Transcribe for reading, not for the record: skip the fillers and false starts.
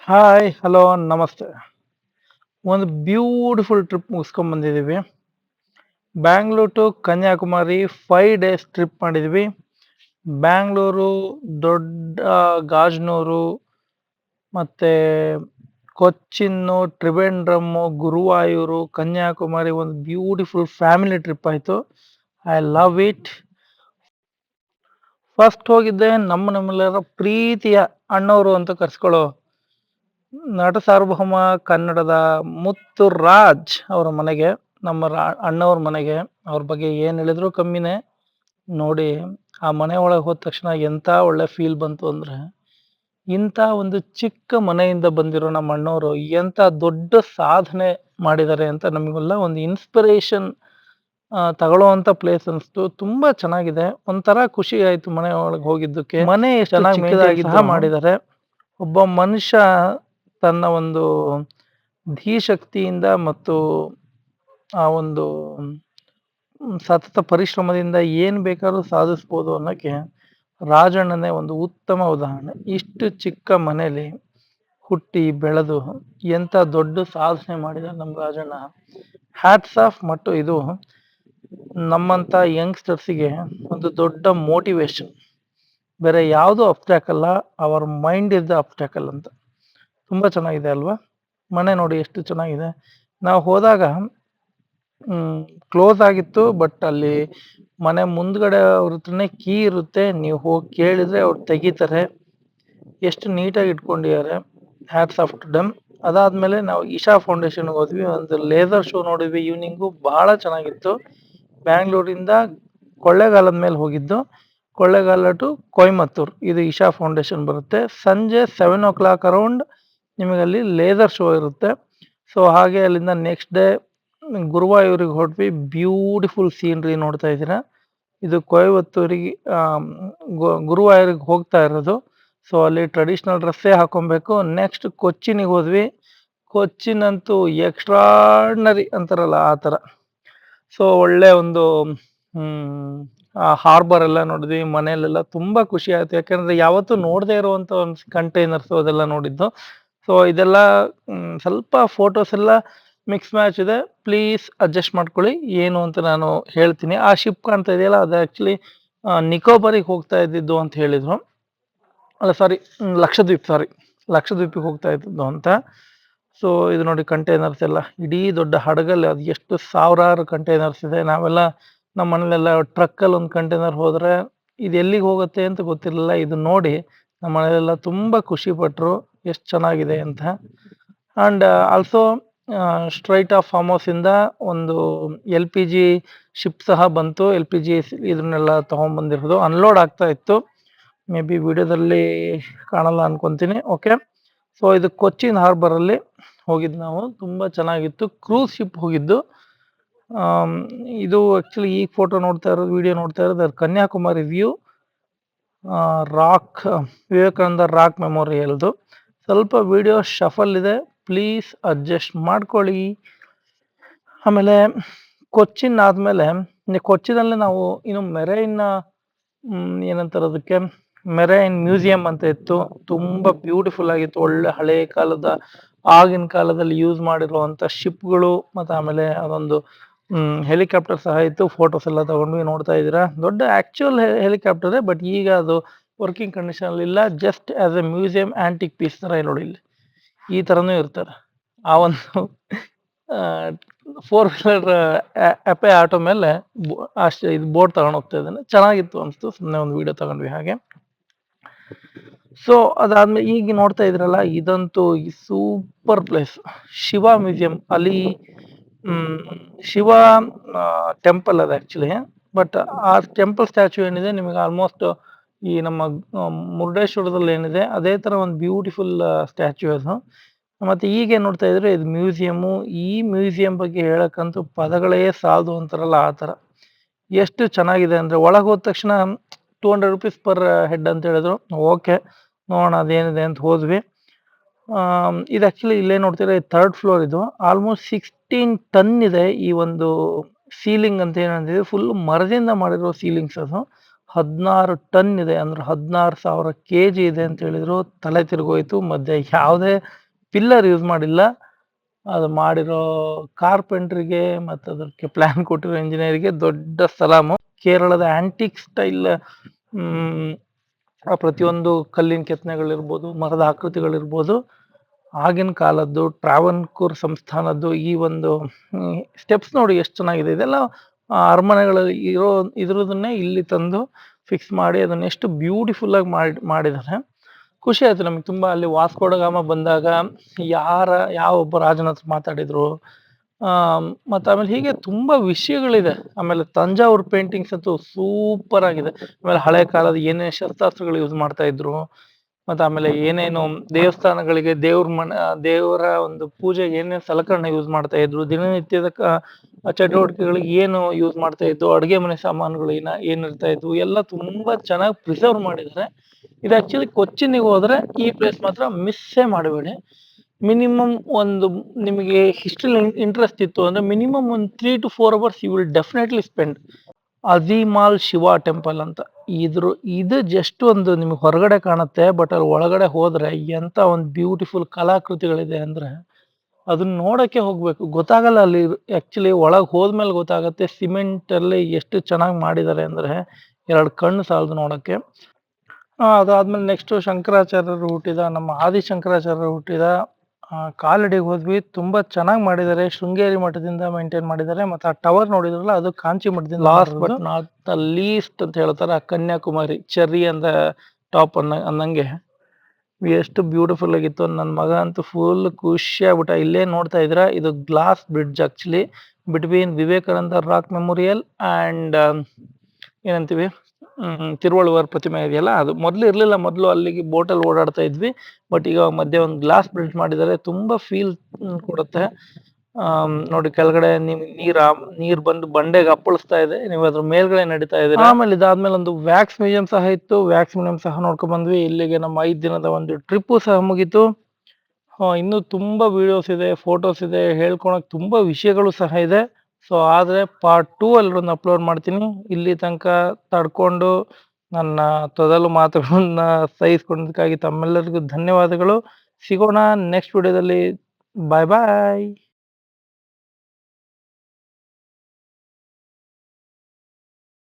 Hi, hello, ನಮಸ್ತೆ. ಒಂದು beautiful trip ಮುಗಿಸ್ಕೊಂಡ್ ಬಂದಿದ್ದೀವಿ. Bangalore to Kanyakumari 5 days trip ಮಾಡಿದ್ವಿ. ಬ್ಯಾಂಗ್ಳೂರು, ದೊಡ್ಡ ಗಾಜನೂರು, ಮತ್ತೆ ಕೊಚ್ಚಿನ್ನು, ತ್ರಿವೆಂಡ್ರಮ್ಮು, ಗುರುವಾಯೂರು, ಕನ್ಯಾಕುಮಾರಿ ಒಂದು ಬ್ಯೂಟಿಫುಲ್ ಫ್ಯಾಮಿಲಿ ಟ್ರಿಪ್ ಆಯಿತು. I love it. ಫಸ್ಟ್ ಹೋಗಿದ್ದೆ ನಮ್ಮೆಲ್ಲರ ಪ್ರೀತಿಯ ಅಣ್ಣವರು ಅಂತ ಕರ್ಸ್ಕೊಳ್ಳೋ ನಟ ಸಾರ್ವಭೌಮ ಕನ್ನಡದ ಮುತ್ತು ರಾಜ್ ಅವರ ಮನೆಗೆ, ನಮ್ಮ ಅಣ್ಣವ್ರ ಮನೆಗೆ. ಅವ್ರ ಬಗ್ಗೆ ಏನ್ ಹೇಳಿದ್ರು ಕಮ್ಮಿನೇ. ನೋಡಿ, ಆ ಮನೆ ಒಳಗೆ ಹೋದ ತಕ್ಷಣ ಎಂತ ಒಳ್ಳೆ ಫೀಲ್ ಬಂತು ಅಂದ್ರೆ, ಇಂಥ ಒಂದು ಚಿಕ್ಕ ಮನೆಯಿಂದ ಬಂದಿರೋ ನಮ್ಮ ಅಣ್ಣವರು ಎಂತ ದೊಡ್ಡ ಸಾಧನೆ ಮಾಡಿದ್ದಾರೆ ಅಂತ ನಮಗೆಲ್ಲ ಒಂದು ಇನ್ಸ್ಪಿರೇಷನ್ ತಗೊಳ್ಳೋವಂತ ಪ್ಲೇಸ್ ಅನ್ಸ್ತು. ತುಂಬಾ ಚೆನ್ನಾಗಿದೆ. ಒಂಥರ ಖುಷಿ ಆಯ್ತು ಮನೆ ಒಳಗೆ ಹೋಗಿದ್ದಕ್ಕೆ. ಮನೆ ಎಷ್ಟು ಚಿಕ್ಕದಾಗಿ ಸಹ ಮಾಡಿದ್ದಾರೆ. ಒಬ್ಬ ಮನುಷ್ಯ ತನ್ನ ಒಂದು ಧೀಶಕ್ತಿಯಿಂದ ಮತ್ತು ಆ ಒಂದು ಸತತ ಪರಿಶ್ರಮದಿಂದ ಏನ್ ಬೇಕಾದ್ರೂ ಸಾಧಿಸ್ಬೋದು ಅನ್ನೋಕ್ಕೆ ರಾಜಣ್ಣನೇ ಒಂದು ಉತ್ತಮ ಉದಾಹರಣೆ. ಇಷ್ಟು ಚಿಕ್ಕ ಮನೆಯಲ್ಲಿ ಹುಟ್ಟಿ ಬೆಳೆದು ಎಂತ ದೊಡ್ಡ ಸಾಧನೆ ಮಾಡಿದ ನಮ್ಮ ರಾಜಣ್ಣ. Hats off. ಮತ್ತು ಇದು ನಮ್ಮಂತ ಯಂಗ್ಸ್ಟರ್ಸಿಗೆ ಒಂದು ದೊಡ್ಡ ಮೋಟಿವೇಶನ್. ಬೇರೆ ಯಾವುದು ಅಬ್ಸ್ಟ್ಯಾಕಲ್, ಅವರ್ ಮೈಂಡ್ ಇಸ್ ದ ಅಬ್ಸ್ಟ್ಯಾಕಲ್ ಅಂತ. ತುಂಬಾ ಚೆನ್ನಾಗಿದೆ ಅಲ್ವಾ? ಮನೆ ನೋಡಿ ಎಷ್ಟು ಚೆನ್ನಾಗಿದೆ. ನಾವು ಹೋದಾಗ ಕ್ಲೋಸ್ ಆಗಿತ್ತು, ಬಟ್ ಅಲ್ಲಿ ಮನೆ ಮುಂದ್ಗಡೆ ಅವ್ರ ಹತ್ರನೇ ಕೀ ಇರುತ್ತೆ. ನೀವು ಹೋಗಿ ಕೇಳಿದ್ರೆ ಅವ್ರು ತೆಗಿತಾರೆ. ಎಷ್ಟು ನೀಟಾಗಿ ಇಟ್ಕೊಂಡಿದ್ದಾರೆ. Hats off to them. ಅದಾದ್ಮೇಲೆ ನಾವು ಇಶಾ ಫೌಂಡೇಶನ್ ಹೋದ್ವಿ. ಒಂದು ಲೇಸರ್ ಶೋ ನೋಡಿದ್ವಿ ಈವ್ನಿಂಗು. ಬಹಳ ಚೆನ್ನಾಗಿತ್ತು. ಬ್ಯಾಂಗ್ಳೂರಿಂದ ಕೊಳ್ಳೇಗಾಲದ ಮೇಲೆ ಹೋಗಿದ್ದು. ಕೊಳ್ಳೇಗಾಲ ಟು ಕೊಯಮತ್ತೂರ್, ಇದು ಇಶಾ ಫೌಂಡೇಶನ್ ಬರುತ್ತೆ. ಸಂಜೆ 7 o'clock ಅರೌಂಡ್ ನಿಮಗಲ್ಲಿ ಲೇಸರ್ ಶೋ ಇರುತ್ತೆ. ಸೊ ಹಾಗೆ ಅಲ್ಲಿಂದ ನೆಕ್ಸ್ಟ್ ಡೇ ಗುರುವಾಯೂರಿಗೆ ಹೊರಟ್ವಿ. ಬ್ಯೂಟಿಫುಲ್ ಸೀನ್ರಿ ನೋಡ್ತಾ ಇದ್ದೀರಾ. ಇದು ಕೊಯಮತ್ತೂರಿಗೆ ಗುರುವಾಯೂರಿಗೆ ಹೋಗ್ತಾ ಇರೋದು. ಸೊ ಅಲ್ಲಿ ಟ್ರೆಡಿಷನಲ್ ಡ್ರೆಸ್ಸೇ ಹಾಕೊಬೇಕು. ನೆಕ್ಸ್ಟ್ ಕೊಚ್ಚಿನಿಗೆ ಹೋದ್ವಿ. ಕೊಚ್ಚಿನ್ ಅಂತೂ ಎಕ್ಸ್ಟ್ರಾರ್ಡಿನರಿ ಅಂತಾರಲ್ಲ ಆ ಥರ. ಸೊ ಒಳ್ಳೆ ಒಂದು ಹಾರ್ಬರ್ ಎಲ್ಲ ನೋಡಿದ್ವಿ. ಮನೆಯಲ್ಲೆಲ್ಲ ತುಂಬಾ ಖುಷಿ ಆಯ್ತು. ಯಾಕಂದ್ರೆ ಯಾವತ್ತೂ ನೋಡದೇ ಇರುವಂತ ಒಂದು ಕಂಟೈನರ್ಸ್ ಅದೆಲ್ಲ ನೋಡಿದ್ದು. ಸೊ ಇದೆಲ್ಲ ಸ್ವಲ್ಪ ಫೋಟೋಸ್ ಎಲ್ಲ ಮಿಕ್ಸ್ ಮ್ಯಾಚ್ ಇದೆ. ಪ್ಲೀಸ್ ಅಡ್ಜಸ್ಟ್ ಮಾಡ್ಕೊಳ್ಳಿ. ಏನು ಅಂತ ನಾನು ಹೇಳ್ತೀನಿ. ಆ ಶಿಪ್ ಕಾಣ್ತಾ ಇದೆಯಲ್ಲ, ಅದು ಆಕ್ಚುಲಿ ನಿಕೋಬಾರಿಗೆ ಹೋಗ್ತಾ ಇದ್ದಿದ್ದು ಅಂತ ಹೇಳಿದ್ರು. ಅಲ್ಲ, ಸಾರಿ, ಲಕ್ಷದ್ವೀಪಿಗೆ ಹೋಗ್ತಾ ಇದ್ದದ್ದು ಅಂತ. ಸೊ ಇದು ನೋಡಿ, ಕಂಟೈನರ್ಸ್ ಎಲ್ಲ ಇಡೀ ದೊಡ್ಡ ಹಡಗಲ್ಲಿ ಅದು ಎಷ್ಟು ಸಾವಿರಾರು ಕಂಟೈನರ್ಸ್ ಇದೆ. ನಾವೆಲ್ಲ ನಮ್ಮ ಮನೇಲೆಲ್ಲ ಟ್ರಕ್ಕಲ್ಲಿ ಒಂದು ಕಂಟೈನರ್ ಹೋದ್ರೆ ಇದು ಎಲ್ಲಿಗೆ ಹೋಗುತ್ತೆ ಅಂತ ಗೊತ್ತಿರಲಿಲ್ಲ. ಇದು ನೋಡಿ ನಮ್ಮ ಮನೇಲೆಲ್ಲ ತುಂಬಾ ಖುಷಿ ಪಟ್ರು, ಎಷ್ಟು ಚೆನ್ನಾಗಿದೆ ಅಂತ. And also straight of farm house ಇಂದ ಒಂದು LPG ಶಿಪ್ ಸಹ ಬಂತು. LPG ಇದನ್ನೆಲ್ಲ ತಗೊಂಡ್ಬಂದಿರೋದು ಅನ್ಲೋಡ್ ಆಗ್ತಾ ಇತ್ತು. ಮೇ ಬಿ ವಿಡಿಯೋದಲ್ಲಿ ಕಾಣಲ್ಲ ಅನ್ಕೊಂತೀನಿ. ಓಕೆ. ಸೊ ಇದು ಕೊಚ್ಚಿನ್ ಹಾರ್ಬರ್ ಅಲ್ಲಿ ಹೋಗಿದ್ದು ನಾವು. ತುಂಬಾ ಚೆನ್ನಾಗಿತ್ತು. ಕ್ರೂಸ್ ಶಿಪ್ ಹೋಗಿದ್ದು. ಇದು ಆಕ್ಚುಲಿ ಈ ಫೋಟೋ ನೋಡ್ತಾ ಇರೋದು, ವಿಡಿಯೋ ನೋಡ್ತಾ ಇರೋದು, ಅದು Kanyakumari view, rock, Vivekananda rock ಮೆಮೋರಿಯಲ್ದು. ಸ್ವಲ್ಪ ವಿಡಿಯೋ ಶಫಲ್ ಇದೆ, ಪ್ಲೀಸ್ ಅಡ್ಜಸ್ಟ್ ಮಾಡ್ಕೊಳ್ಳಿ. ಆಮೇಲೆ ಕೊಚ್ಚಿನ್ ಆದ್ಮೇಲೆ ಕೊಚ್ಚಿನಲ್ಲಿ ನಾವು ಇನ್ನು ಮೆರೈನ್ ಏನಂತಾರೆ ಅದಕ್ಕೆ, ಮೆರೈನ್ ಮ್ಯೂಸಿಯಂ ಅಂತ ಇತ್ತು. ತುಂಬಾ ಬ್ಯೂಟಿಫುಲ್ ಆಗಿತ್ತು. ಒಳ್ಳೆ ಹಳೆ ಕಾಲದ, ಆಗಿನ ಕಾಲದಲ್ಲಿ ಯೂಸ್ ಮಾಡಿರುವಂತ ಶಿಪ್ಗಳು, ಮತ್ತೆ ಆಮೇಲೆ ಅದೊಂದು ಹೆಲಿಕಾಪ್ಟರ್ ಸಹ ಇತ್ತು. ಫೋಟೋಸ್ ಎಲ್ಲ ತಗೊಂಡ್ವಿ. ನೋಡ್ತಾ ಇದ್ದೀರಾ, ದೊಡ್ಡ ಆಕ್ಚುಯಲ್ ಹೆಲಿಕಾಪ್ಟರ್, ಬಟ್ ಈಗ ಅದು ವರ್ಕಿಂಗ್ ಕಂಡೀಷನ್ ಅಲ್ಲಿ ಇಲ್ಲ. Just as a museum antique piece ತರ ನೋಡಿ. ಇಲ್ಲಿ ಈ ತರನೂ ಇರ್ತಾರೆ. ಆ ಒಂದು 4 ವೀಲರ್ ಅಪೆ ಆಟೋ ಮೇಲೆ ಅಷ್ಟೇ ಇದು ಬೋಟ್ ತಗೊಂಡು ಹೋಗ್ತಾ ಇದ್ದಾನೆ. ಚೆನ್ನಾಗಿತ್ತು ಅನ್ಸ್ತು. ಸುಮ್ಮನೆ ಒಂದು ವಿಡಿಯೋ ತಗೊಂಡ್ವಿ ಹಾಗೆ. ಸೊ ಅದಾದ್ಮೇಲೆ ಈಗ ನೋಡ್ತಾ ಇದ್ರಲ್ಲ, ಇದಂತೂ ಸೂಪರ್ ಪ್ಲೇಸ್, ಶಿವ ಮ್ಯೂಸಿಯಂ. ಅಲ್ಲಿ ಶಿವ ಟೆಂಪಲ್ ಅದು ಆಕ್ಚುಲಿ. ಬಟ್ ಆ ಟೆಂಪಲ್ ಸ್ಟ್ಯಾಚ್ಯೂ ಏನಿದೆ ನಿಮಗೆ ಆಲ್ಮೋಸ್ಟ್ ಈ ನಮ್ಮ ಮುರುಡೇಶ್ವರದಲ್ಲಿ ಏನಿದೆ ಅದೇ ತರ ಒಂದು ಬ್ಯೂಟಿಫುಲ್ ಸ್ಟ್ಯಾಚ್ಯೂ ಅದು. ಮತ್ತೆ ಈಗ ನೋಡ್ತಾ ಇದ್ರೆ ಇದು ಮ್ಯೂಸಿಯಂ. ಈ ಮ್ಯೂಸಿಯಂ ಬಗ್ಗೆ ಹೇಳಕ್ಕಂತೂ ಪದಗಳೇ ಸಾಲದು ಅಂತಾರಲ್ಲ ಆ ತರ. ಎಷ್ಟು ಚೆನ್ನಾಗಿದೆ ಅಂದ್ರೆ, ಒಳಗೆ ಹೋದ ತಕ್ಷಣ 200 rupees ಪರ್ ಹೆಡ್ ಅಂತ ಹೇಳಿದ್ರು. ಓಕೆ, ನೋಡೋಣ ಅದೇನಿದೆ ಅಂತ ಹೋದ್ವಿ. ಇದು ಆಕ್ಚುಲಿ ಇಲ್ಲೇ ನೋಡ್ತೀರಾ, 3rd ಫ್ಲೋರ್. ಇದು ಆಲ್ಮೋಸ್ಟ್ 16 ಟನ್ ಇದೆ ಈ ಒಂದು ಸೀಲಿಂಗ್ ಅಂತ ಏನಂತಿದೆ. ಫುಲ್ ಮರದಿಂದ ಮಾಡಿರೋ ಸೀಲಿಂಗ್ಸ್ ಅದು. 16 ಟನ್ ಇದೆ. ಅಂದ್ರೆ 16,000 ಕೆಜಿ ಇದೆ ಅಂತ ಹೇಳಿದ್ರು. ತಲೆ ತಿರುಗೋಯ್ತು. ಮಧ್ಯೆ ಯಾವುದೇ ಪಿಲ್ಲರ್ ಯೂಸ್ ಮಾಡಿಲ್ಲ. ಅದು ಮಾಡಿರೋ ಕಾರ್ಪೆಂಟ್ರಿಗೆ ಮತ್ತು ಅದಕ್ಕೆ ಪ್ಲಾನ್ ಕೊಟ್ಟಿರೋ ಇಂಜಿನಿಯರ್‌ಗೆ ದೊಡ್ಡ ಸಲಾಮು. ಕೇರಳದ ಆಂಟಿಕ್ ಸ್ಟೈಲ್ ಪ್ರತಿಯೊಂದು ಕಲ್ಲಿನ ಕೆತ್ತನೆಗಳಿರ್ಬೋದು, ಮರದ ಆಕೃತಿಗಳಿರ್ಬೋದು, ಆಗಿನ ಕಾಲದ್ದು ಟ್ರಾವನ್ಕೂರ್ ಸಂಸ್ಥಾನದ್ದು ಈ ಒಂದು ಸ್ಟೆಪ್ಸ್ ನೋಡಿ ಎಷ್ಟು ಚೆನ್ನಾಗಿದೆ. ಇದೆಲ್ಲ ಅರಮನೆಗಳಲ್ಲಿ ಇರೋದನ್ನೇ ಇಲ್ಲಿ ತಂದು ಫಿಕ್ಸ್ ಮಾಡಿ ಅದನ್ನ ಎಷ್ಟು ಬ್ಯೂಟಿಫುಲ್ ಆಗಿ ಮಾಡಿದ್ದಾರೆ. ಖುಷಿ ಆಯ್ತು ನಮ್ಗೆ ತುಂಬಾ. ಅಲ್ಲಿ ವಾಸ್ಕೋ ಡ ಗಾಮ ಬಂದಾಗ ಯಾವ ಒಬ್ಬ ರಾಜನ ಹತ್ರ ಮಾತಾಡಿದ್ರು, ಮತ್ತೆ ಆಮೇಲೆ ಹೀಗೆ ತುಂಬಾ ವಿಷಯಗಳಿದೆ. ಆಮೇಲೆ ತಂಜಾವೂರ್ ಪೇಂಟಿಂಗ್ಸ್ ಅಂತೂ ಸೂಪರ್ ಆಗಿದೆ. ಆಮೇಲೆ ಹಳೆ ಕಾಲದ ಏನೇನು ಶಸ್ತ್ರಾಸ್ತ್ರಗಳು ಯೂಸ್ ಮಾಡ್ತಾ ಇದ್ರು, ಮತ್ತೆ ಆಮೇಲೆ ಏನೇನು ದೇವಸ್ಥಾನಗಳಿಗೆ ದೇವರ ಒಂದು ಪೂಜೆಗೆ ಏನೇನು ಸಲಕರಣೆ ಯೂಸ್ ಮಾಡ್ತಾ ಇದ್ರು, ದಿನನಿತ್ಯದ ಚಟುವಟಿಕೆಗಳಿಗೆ ಏನು ಯೂಸ್ ಮಾಡ್ತಾ ಇದ್ರು, ಅಡುಗೆ ಮನೆ ಸಾಮಾನುಗಳು ಏನಿರ್ತಾ ಇದ್ವು, ಎಲ್ಲ ತುಂಬಾ ಚೆನ್ನಾಗಿ ಪ್ರಿಸರ್ವ್ ಮಾಡಿದ್ದಾರೆ. ಇದು ಆಕ್ಚುಲಿ ಕೊಚ್ಚಿನಿಗೆ ಹೋದ್ರೆ ಈ ಪ್ಲೇಸ್ ಮಾತ್ರ ಮಿಸ್ಸೇ ಮಾಡಬೇಡಿ. ಮಿನಿಮಮ್ ಒಂದು ನಿಮಗೆ ಹಿಸ್ಟ್ರಿ ಇಂಟ್ರೆಸ್ಟ್ ಇತ್ತು ಅಂದ್ರೆ ಮಿನಿಮಮ್ ಒಂದು 3 to 4 hours you will definitely spend. ಅಜಿಮಾಲ್ ಶಿವ ಟೆಂಪಲ್ ಅಂತ ಇದು ಜಸ್ಟ್ ಒಂದು ನಿಮ್ಗೆ ಹೊರಗಡೆ ಕಾಣುತ್ತೆ, ಬಟ್ ಅಲ್ಲಿ ಒಳಗಡೆ ಹೋದ್ರೆ ಎಂತ ಒಂದು ಬ್ಯೂಟಿಫುಲ್ ಕಲಾಕೃತಿಗಳಿದೆ ಅಂದ್ರೆ ಅದನ್ನ ನೋಡಕ್ಕೆ ಹೋಗ್ಬೇಕು. ಗೊತ್ತಾಗಲ್ಲ ಅಲ್ಲಿ ಆಕ್ಚುಲಿ ಒಳಗೆ ಹೋದ್ಮೇಲೆ ಗೊತ್ತಾಗತ್ತೆ ಸಿಮೆಂಟ್ ಅಲ್ಲಿ ಎಷ್ಟು ಚೆನ್ನಾಗಿ ಮಾಡಿದ್ದಾರೆ ಅಂದ್ರೆ 2 ಕಣ್ಣು ಸಾಲದು ನೋಡಕ್ಕೆ. ಅದಾದ್ಮೇಲೆ ನೆಕ್ಸ್ಟ್ ಶಂಕರಾಚಾರ್ಯರು ಹುಟ್ಟಿದ, ನಮ್ಮ ಆದಿಶಂಕರಾಚಾರ್ಯರು ಹುಟ್ಟಿದ ಕಾಲಡಿಗೆ ಹೋದ್ವಿ. ತುಂಬಾ ಚೆನ್ನಾಗಿ ಮಾಡಿದ್ದಾರೆ. ಶೃಂಗೇರಿ ಮಠದಿಂದ ಮೇಂಟೈನ್ ಮಾಡಿದ್ದಾರೆ. ಮತ್ತೆ ಆ ಟವರ್ ನೋಡಿದ್ರಲ್ಲ, ಅದು ಕಾಂಚಿ ಮಠದಿಂದ. Last but not the least ಅಂತ ಹೇಳ್ತಾರೆ, ಕನ್ಯಾಕುಮಾರಿ ಚೆರ್ರಿ ಅಂತ ಟಾಪ್ ಅನ್ನಂಗೆ ಎಷ್ಟು ಬ್ಯೂಟಿಫುಲ್ ಆಗಿತ್ತು. ನನ್ನ ಮಗ ಅಂತೂ ಫುಲ್ ಖುಷಿ ಆಗ್ಬಿಟ್ಟ. ಇಲ್ಲೇ ನೋಡ್ತಾ ಇದ್ರ, ಇದು glass bridge actually between Vivekananda rock memorial and ಏನಂತೀವಿ ತಿರುವಳ್ಳುವರ್ ಪ್ರತಿಮೆ ಇದೆಯಲ್ಲ, ಅದು ಮೊದಲು ಇರ್ಲಿಲ್ಲ. ಮೊದಲು ಅಲ್ಲಿಗೆ ಬೋಟಲ್ಲಿ ಓಡಾಡ್ತಾ ಇದ್ವಿ, ಬಟ್ ಈಗ ಮಧ್ಯೆ ಒಂದು ಗ್ಲಾಸ್ ಬ್ರಿಡ್ಜ್ ಮಾಡಿದ್ದಾರೆ. ತುಂಬಾ ಫೀಲ್ ಕೊಡುತ್ತೆ. ನೋಡಿ ಕೆಳಗಡೆ ನೀರ್ ಬಂದು ಬಂಡೆಗೆ ಅಪ್ಪಳಿಸ್ತಾ ಇದೆ, ನೀವು ಅದ್ರ ಮೇಲ್ಗಡೆ ನಡೀತಾ ಇದ್ದೀರಾ. ಆಮೇಲೆ ಇದಾದ್ಮೇಲೆ ಒಂದು ವ್ಯಾಕ್ಸ್ ಮ್ಯೂಸಿಯಂ ಸಹ ಇತ್ತು. ವ್ಯಾಕ್ಸ್ ಮ್ಯೂಸಿಯಂ ಸಹ ನೋಡ್ಕೊಂಡ್ ಬಂದ್ವಿ. ಇಲ್ಲಿಗೆ ನಮ್ಮ 5 ದಿನದ ಒಂದು ಟ್ರಿಪ್ಪು ಸಹ ಮುಗೀತು. ಇನ್ನೂ ತುಂಬಾ ವಿಡಿಯೋಸ್ ಇದೆ, ಫೋಟೋಸ್ ಇದೆ, ಹೇಳ್ಕೊಳಕ್ ತುಂಬಾ ವಿಷಯಗಳು ಸಹ ಇದೆ. ಸೊ ಆದ್ರೆ ಪಾರ್ಟ್ 2 ಅಲ್ಲಿ ಒಂದು ಅಪ್ಲೋಡ್ ಮಾಡ್ತೀನಿ. ಇಲ್ಲಿ ತನಕ ತಡ್ಕೊಂಡು ನನ್ನ ತೊದಲು ಮಾತುಗಳನ್ನ ಸಹಿಸ್ಕೊಂಡದಕ್ಕಾಗಿ ತಮ್ಮೆಲ್ಲರಿಗೂ ಧನ್ಯವಾದಗಳು. ಸಿಗೋಣ ನೆಕ್ಸ್ಟ್ ವಿಡಿಯೋದಲ್ಲಿ. ಬಾಯ್ ಬಾಯ್.